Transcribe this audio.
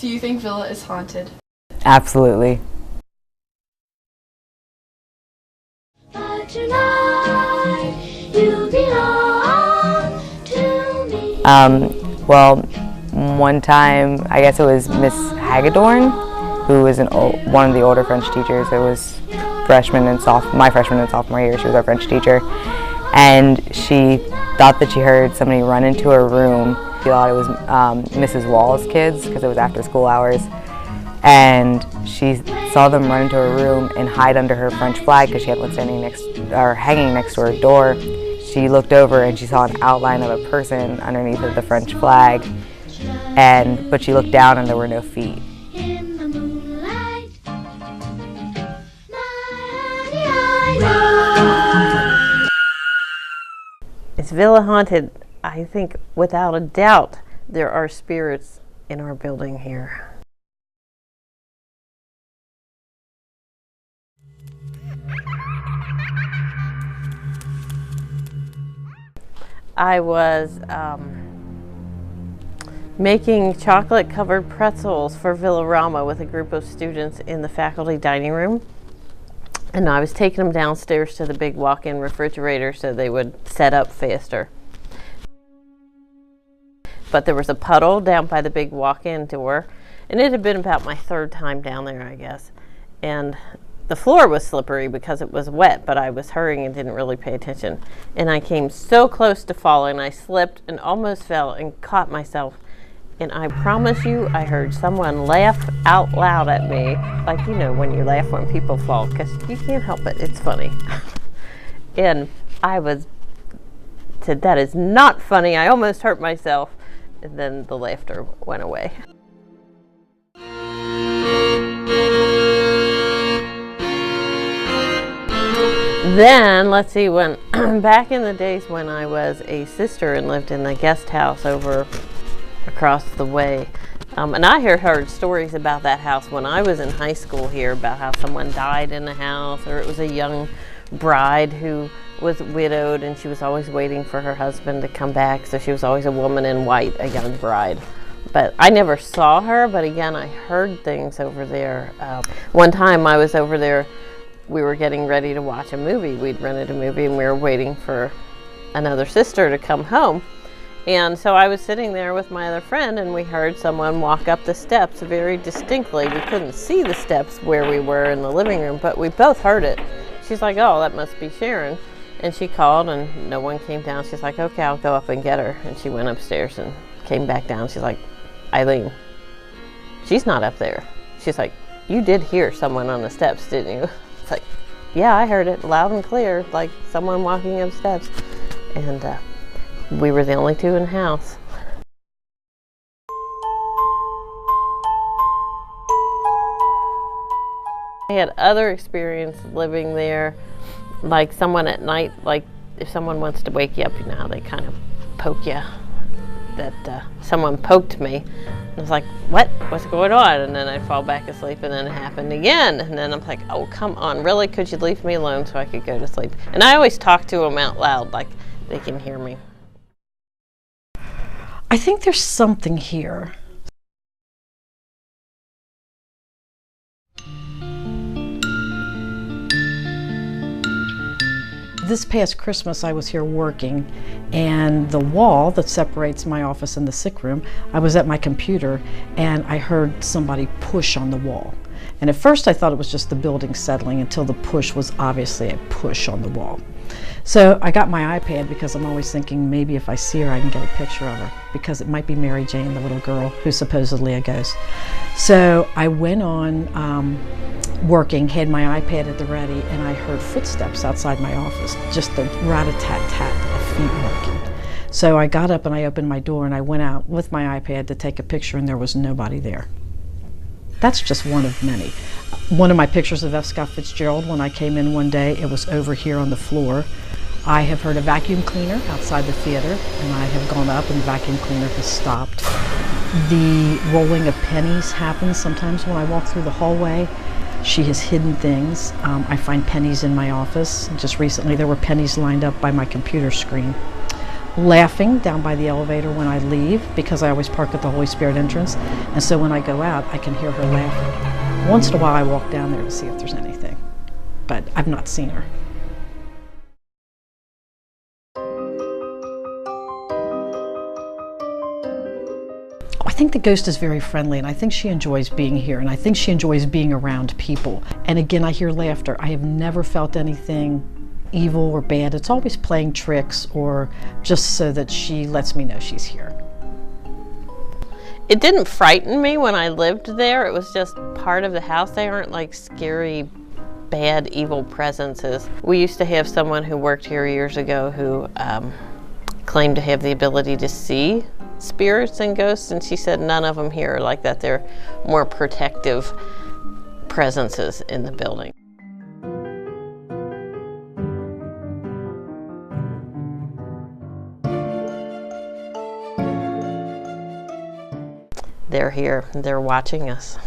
Do you think Villa is haunted? Absolutely. But tonight you belong to me. Well, one time, I guess it was Miss Hagedorn, who was one of the older French teachers. It was my freshman and sophomore year. She was our French teacher, and she thought that she heard somebody run into her room. She thought it was Mrs. Wall's kids because it was after school hours, and she saw them run into her room and hide under her French flag because she had one hanging next to her door. She looked over and she saw an outline of a person underneath of the French flag, but she looked down and there were no feet. In the moonlight, Is Villa haunted? I think without a doubt there are spirits in our building here. I was making chocolate-covered pretzels for Villarama with a group of students in the faculty dining room. And I was taking them downstairs to the big walk-in refrigerator so they would set up faster. But there was a puddle down by the big walk-in door, and it had been about my third time down there, I guess. And the floor was slippery because it was wet, but I was hurrying and didn't really pay attention. And I came so close to falling, I slipped and almost fell and caught myself. And I promise you, I heard someone laugh out loud at me, like, you know, when you laugh when people fall, because you can't help it, it's funny. And I said, that is not funny, I almost hurt myself. And then the laughter went away. Then, let's see, when back in the days when I was a sister and lived in the guest house over across the way, and I had heard stories about that house when I was in high school here, about how someone died in the house, or it was a young bride who was widowed and she was always waiting for her husband to come back, so she was always a woman in white, a young bride. But I never saw her, but again, I heard things over there. One time I was over there, we were getting ready to watch a movie. We'd rented a movie and we were waiting for another sister to come home. And so I was sitting there with my other friend and we heard someone walk up the steps very distinctly. We couldn't see the steps where we were in the living room, but we both heard it. She's like, oh, that must be Sharon. And she called and no one came down. She's like, okay, I'll go up and get her. And she went upstairs and came back down. She's like, Eileen, she's not up there. She's like, you did hear someone on the steps, didn't you? It's like, yeah, I heard it loud and clear, like someone walking up steps. And we were the only two in the house. I had other experience living there, like someone at night, like if someone wants to wake you up, you know how they kind of poke you. That someone poked me. I was like, what? What's going on? And then I'd fall back asleep and then it happened again. And then I'm like, oh, come on, really? Could you leave me alone so I could go to sleep? And I always talk to them out loud, like they can hear me. I think there's something here. This past Christmas I was here working, and the wall that separates my office and the sick room, I was at my computer and I heard somebody push on the wall. And at first I thought it was just the building settling until the push was obviously a push on the wall. So I got my iPad because I'm always thinking maybe if I see her I can get a picture of her, because it might be Mary Jane, the little girl who's supposedly a ghost. So I went on working, had my iPad at the ready, and I heard footsteps outside my office, just the rat-a-tat-tat of feet walking. So I got up and I opened my door and I went out with my iPad to take a picture, and there was nobody there. That's just one of many. One of my pictures of F. Scott Fitzgerald, when I came in one day, it was over here on the floor. I have heard a vacuum cleaner outside the theater, and I have gone up and the vacuum cleaner has stopped. The rolling of pennies happens sometimes when I walk through the hallway. She has hidden things. I find pennies in my office. Just recently there were pennies lined up by my computer screen. laughing down by the elevator when I leave, because I always park at the Holy Spirit entrance, and so when I go out I can hear her laughing. Once in a while I walk down there to see if there's anything, but I've not seen her. I think the ghost is very friendly, and I think she enjoys being here, and I think she enjoys being around people. And again, I hear laughter. I have never felt anything evil or bad. It's always playing tricks or just so that she lets me know she's here. It didn't frighten me when I lived there. It was just part of the house. They aren't like scary, bad, evil presences. We used to have someone who worked here years ago who claimed to have the ability to see spirits and ghosts, and she said none of them here are like that. They're more protective presences in the building. They're here. They're watching us.